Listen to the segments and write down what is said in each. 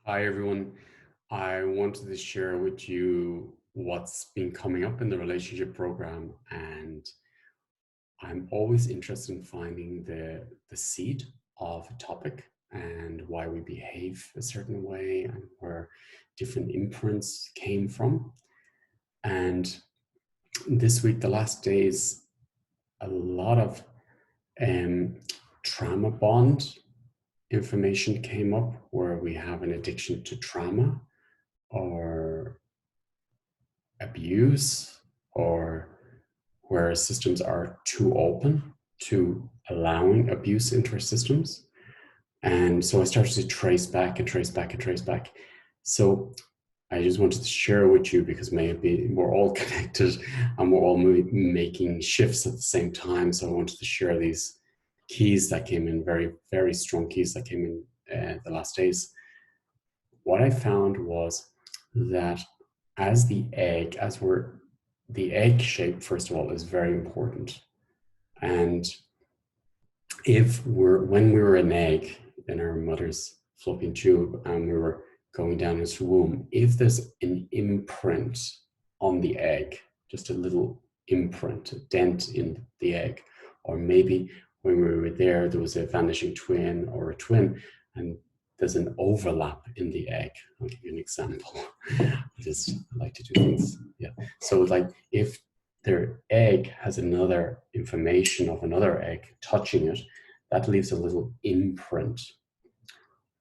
Hi, everyone. I wanted to share with you what's been coming up in the relationship program. And I'm always interested in finding the seed of a topic and why we behave a certain way and where different imprints came from. And this week, the last days, a lot of um, trauma bond information came up where we have an addiction to trauma or abuse, or where systems are too open to allowing abuse into our systems. And so I started to trace back and trace back and trace back. So I just wanted to share with you because maybe we're all connected and we're all making shifts at the same time. So I wanted to share these keys that came in, very, very strong keys that came in the last days. What I found was that as the egg shape, first of all, is very important. And when we were an egg in our mother's fallopian tube and we were going down into the womb, if there's an imprint on the egg, just a little imprint, a dent in the egg, or maybe when we were there was a vanishing twin or a twin, and there's an overlap in the egg. I'll give you an example. I like to do things. Yeah. So like if their egg has another information of another egg touching it, that leaves a little imprint.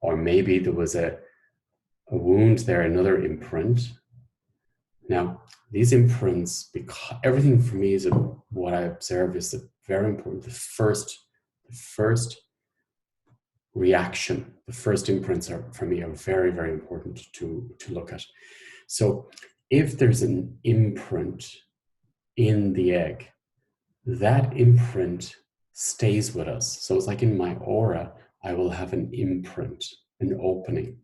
Or maybe there was a wound there, another imprint. Now, these imprints, because everything for me is what I observe is very important. The first reaction, the first imprints are for me are very, very important to look at. So if there's an imprint in the egg, that imprint stays with us. So it's like in my aura, I will have an imprint, an opening.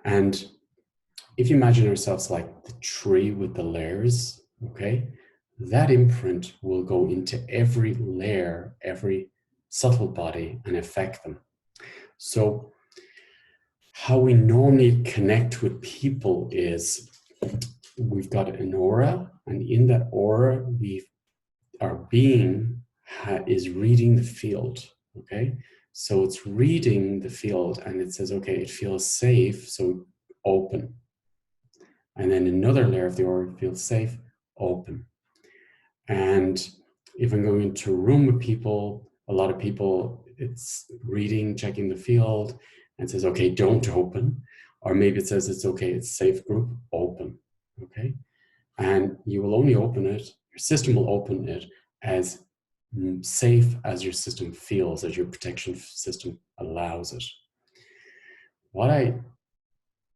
And if you imagine ourselves like the tree with the layers, okay, that imprint will go into every layer, every subtle body and affect them. So how we normally connect with people is we've got an aura, and in that aura, our being is reading the field, okay? So it's reading the field and it says, okay, it feels safe, so open. And then another layer of the aura feels safe, open. And if I'm going into a room with people, a lot of people, it's reading, checking the field, and says, okay, don't open. Or maybe it says it's okay, it's safe group, open, okay? And you will only open it, your system will open it as safe as your system feels, as your protection system allows it. What I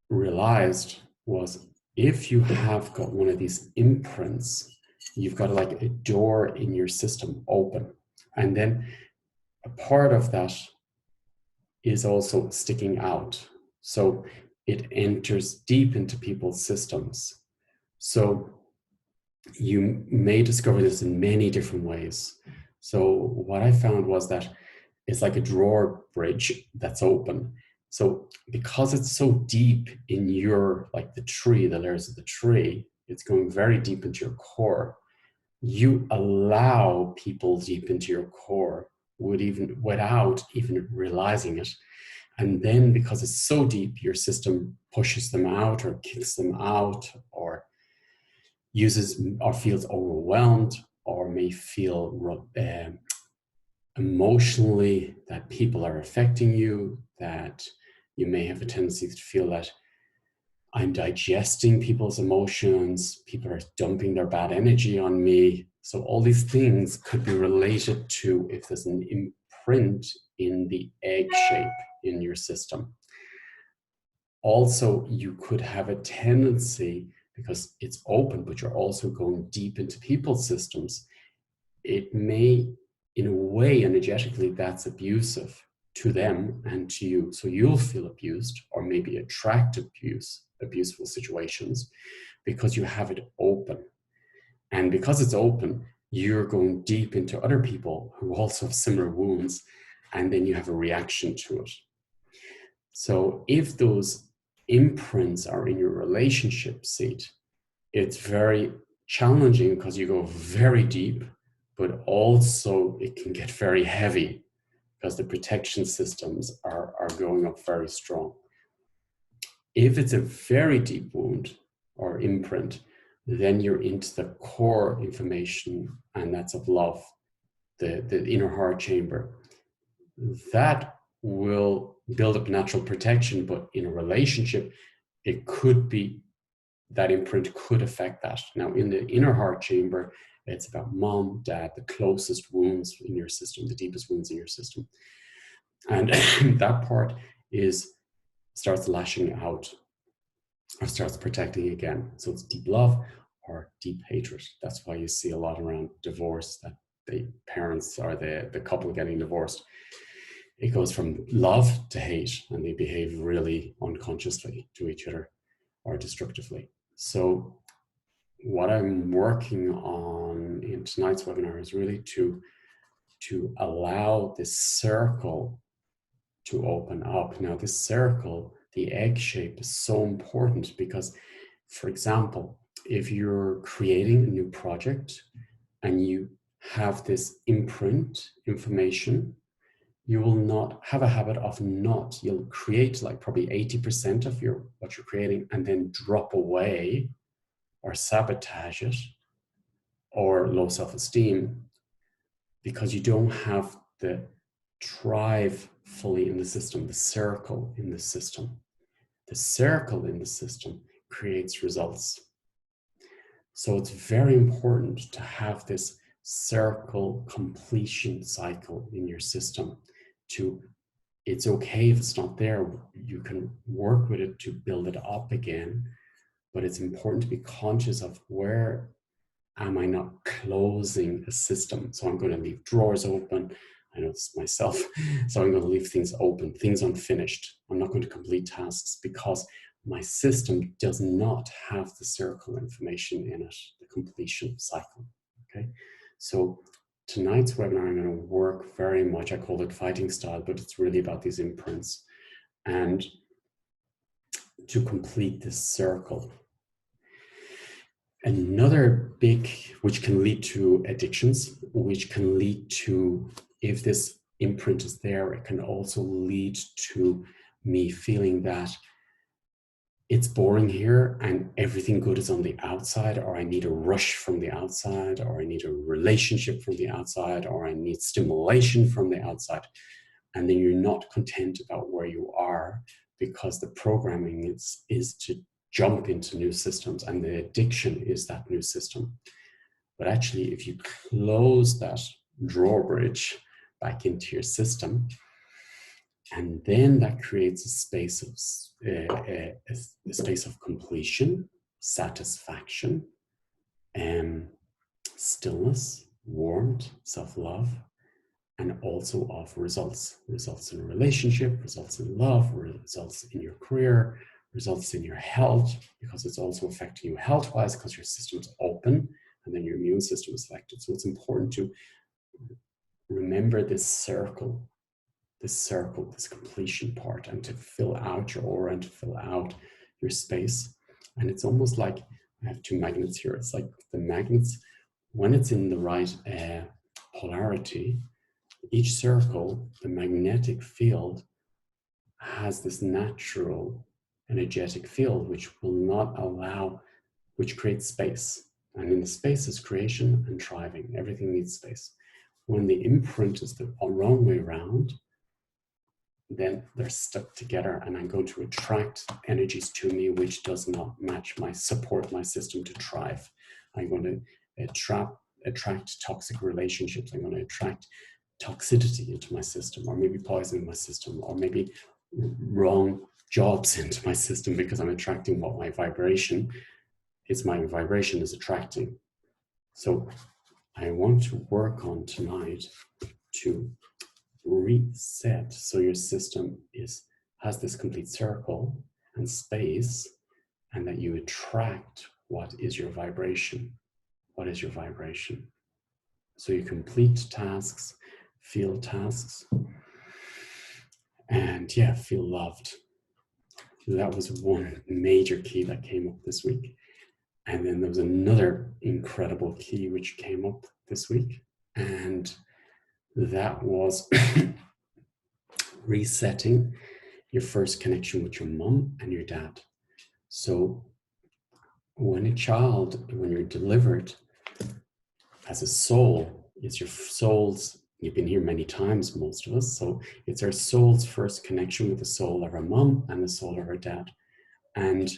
realized was if you have got one of these imprints, you've got like a door in your system open. And then a part of that is also sticking out. So it enters deep into people's systems. So you may discover this in many different ways. So what I found was that it's like a drawer bridge that's open. So because it's so deep in your, like the tree, the layers of the tree, it's going very deep into your core. You allow people deep into your core without even realizing it. And then because it's so deep, your system pushes them out or kicks them out or uses or feels overwhelmed or may feel emotionally that people are affecting you, that you may have a tendency to feel that I'm digesting people's emotions, people are dumping their bad energy on me. So all these things could be related to if there's an imprint in the egg shape in your system. Also, you could have a tendency, because it's open, but you're also going deep into people's systems. It may, in a way, energetically, that's abusive to them and to you. So you'll feel abused or maybe attract abuseful situations because you have it open. And because it's open, you're going deep into other people who also have similar wounds, and then you have a reaction to it. So if those imprints are in your relationship seat, it's very challenging because you go very deep, but also it can get very heavy because the protection systems are going up very strong. If it's a very deep wound or imprint, then you're into the core information, and that's of love, the inner heart chamber. That will build up natural protection, but in a relationship, it could be that imprint could affect that. Now, in the inner heart chamber, it's about mom, dad, the closest wounds in your system, the deepest wounds in your system. And that part starts lashing out or starts protecting again. So it's deep love or deep hatred. That's why you see a lot around divorce, that the parents or the couple getting divorced. It goes from love to hate, and they behave really unconsciously to each other or destructively. So what I'm working on in tonight's webinar is really to allow this circle to open up. Now, this circle, the egg shape, is so important because, for example, if you're creating a new project and you have this imprint information, you will not have a habit of you'll create like probably 80% of what you're creating and then drop away or sabotage it or low self-esteem because you don't have the drive fully in the system, the circle in the system. The circle in the system creates results. So it's very important to have this circle completion cycle in your system. It's okay if it's not there, you can work with it to build it up again, but it's important to be conscious of where am I not closing a system. So I'm going to leave drawers open. I know this myself. So I'm going to leave things open, things unfinished. I'm not going to complete tasks because my system does not have the circle information in it, the completion cycle. Okay. So tonight's webinar, I'm going to work very much, I call it fighting style, but it's really about these imprints and to complete this circle. Another big, which can lead to addictions, which can lead to, if this imprint is there, it can also lead to me feeling that it's boring here and everything good is on the outside, or I need a rush from the outside, or I need a relationship from the outside, or I need stimulation from the outside. And then you're not content about where you are because the programming is to jump into new systems, and the addiction is that new system. But actually, if you close that drawbridge back into your system, and then that creates a space of completion, satisfaction, stillness, warmth, self-love, and also of results in a relationship, results in love, results in your career, results in your health, because it's also affecting you health-wise because your system's open and then your immune system is affected. So it's important to remember this circle, this completion part, and to fill out your aura and to fill out your space. And it's almost like, I have two magnets here. It's like the magnets, when it's in the right polarity, each circle, the magnetic field has this natural energetic field which will not allow, which creates space. And in the space is creation and thriving. Everything needs space. When the imprint is the wrong way around, then they're stuck together, and I'm going to attract energies to me which does not match support my system to thrive. I'm going to attract toxic relationships. I'm going to attract toxicity into my system, or maybe poison in my system, or maybe wrong jobs into my system, because I'm attracting what my vibration is attracting. So I want to work on tonight to reset so your system has this complete circle and space, and that you attract what is your vibration. What is your vibration? So you complete tasks, feel tasks, and feel loved. that was one major key that came up this week. And then there was another incredible key which came up this week. And that was resetting your first connection with your mom and your dad. So when you're delivered as a soul, it's your soul's, you've been here many times, most of us, so it's our soul's first connection with the soul of our mom and the soul of our dad. And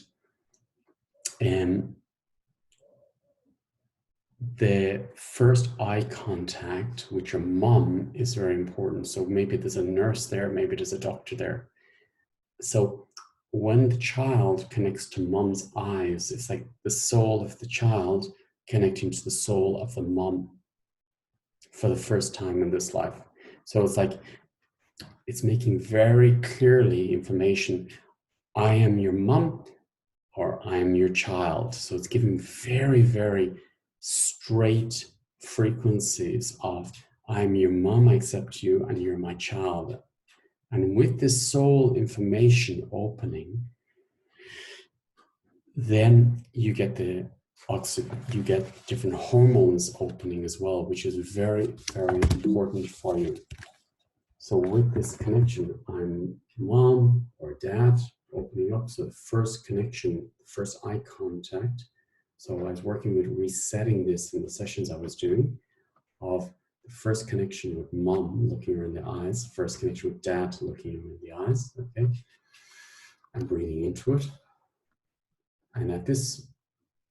the first eye contact with your mom is very important. So maybe there's a nurse there, maybe there's a doctor there. So when the child connects to mom's eyes, it's like the soul of the child connecting to the soul of the mom for the first time in this life. So it's like, it's making very clearly information, I am your mom or I am your child. So it's giving very, very straight frequencies of, I'm your mom, I accept you, and you're my child. And with this soul information opening, then you get different hormones opening as well, which is very, very important for you. So with this connection, I'm mom or dad opening up. So the first connection, first eye contact. So I was working with resetting this in the sessions I was doing, of the first connection with mom, looking her in the eyes, first connection with dad, looking him in the eyes, okay? And breathing into it. And at this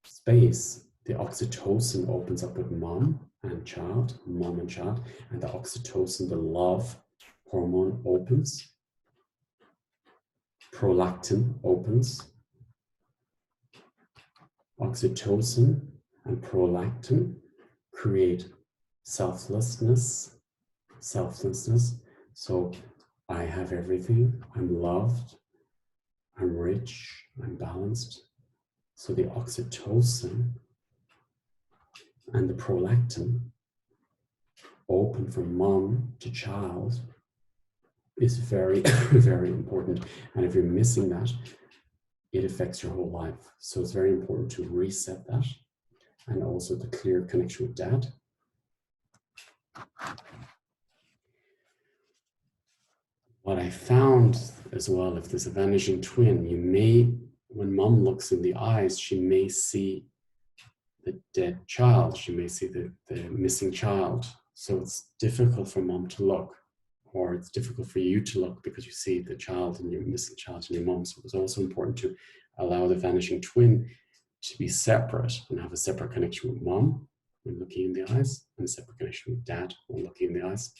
space, the oxytocin opens up with mom and child, and the oxytocin, the love hormone, opens. Prolactin opens. Oxytocin and prolactin create selflessness. So I have everything, I'm loved, I'm rich, I'm balanced. So the oxytocin and the prolactin open from mom to child is very, very important. And if you're missing that, it affects your whole life. So it's very important to reset that, and also the clear connection with dad. What I found as well, if there's a vanishing twin, you may, when mom looks in the eyes, she may see the dead child, she may see the missing child. So it's difficult for mom to look, or it's difficult for you to look because you see the child and your missing child in your mom. So it was also important to allow the vanishing twin to be separate and have a separate connection with mom when looking in the eyes, and a separate connection with dad when looking in the eyes.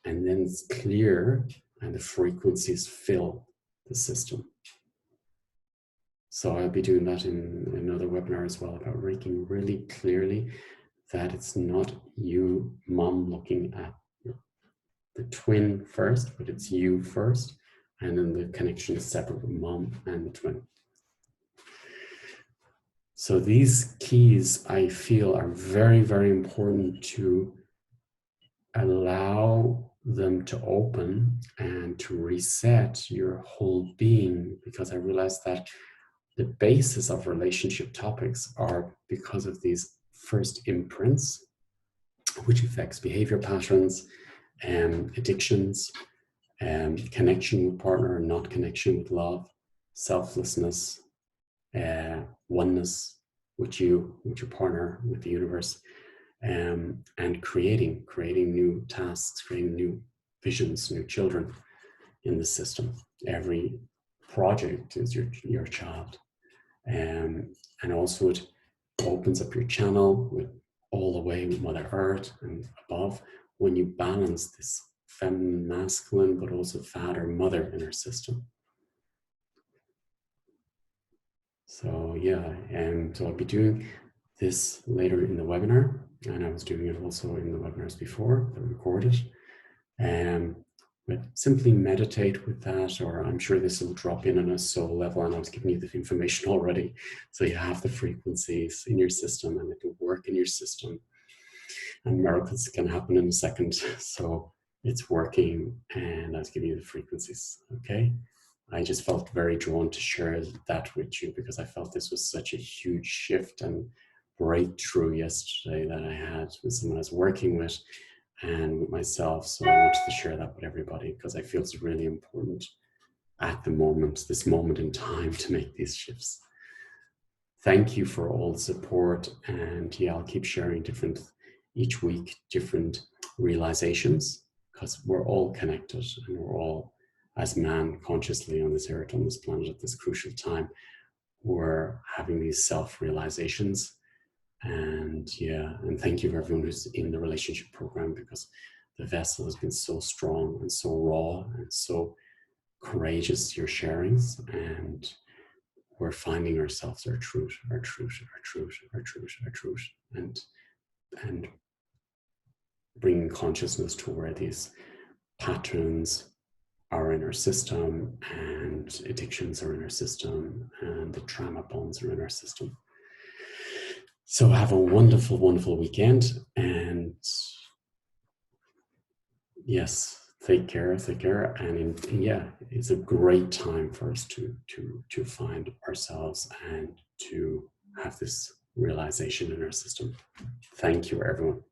And then it's clear and the frequencies fill the system. So I'll be doing that in another webinar as well, about making really clearly that it's not you, mom, looking at the twin first, but it's you first, and then the connection is separate with mom and the twin. So these keys, I feel, are very, very important to allow them to open and to reset your whole being, because I realized that the basis of relationship topics are because of these first imprints, which affects behavior patterns, addictions, connection with partner and not connection with love, selflessness, oneness with you, with your partner, with the universe, and creating new tasks, creating new visions, new children in the system. Every project is your child. And also it opens up your channel with all the way with Mother Earth and above, when you balance this feminine, masculine, but also father, mother in our system. So yeah, so I'll be doing this later in the webinar, and I was doing it also in the webinars before, that recorded. But simply meditate with that, or I'm sure this will drop in on a soul level, and I was giving you the information already. So you have the frequencies in your system, and it will work in your system. And miracles can happen in a second. So it's working, and I was giving you the frequencies, okay? I just felt very drawn to share that with you because I felt this was such a huge shift and breakthrough yesterday that I had with someone I was working with and with myself. So I wanted to share that with everybody because I feel it's really important at the moment, this moment in time, to make these shifts. Thank you for all the support, and yeah, I'll keep sharing each week, different realizations, because we're all connected and we're all, as man, consciously on this earth, on this planet at this crucial time, we're having these self-realizations. And yeah, and thank you for everyone who's in the relationship program, because the vessel has been so strong and so raw and so courageous, your sharings, and we're finding ourselves, our truth, and bringing consciousness to where these patterns are in our system and addictions are in our system and the trauma bonds are in our system. So have a wonderful, wonderful weekend, and yes, take care, and yeah, it's a great time for us to find ourselves and to have this realization in our system. Thank you, everyone.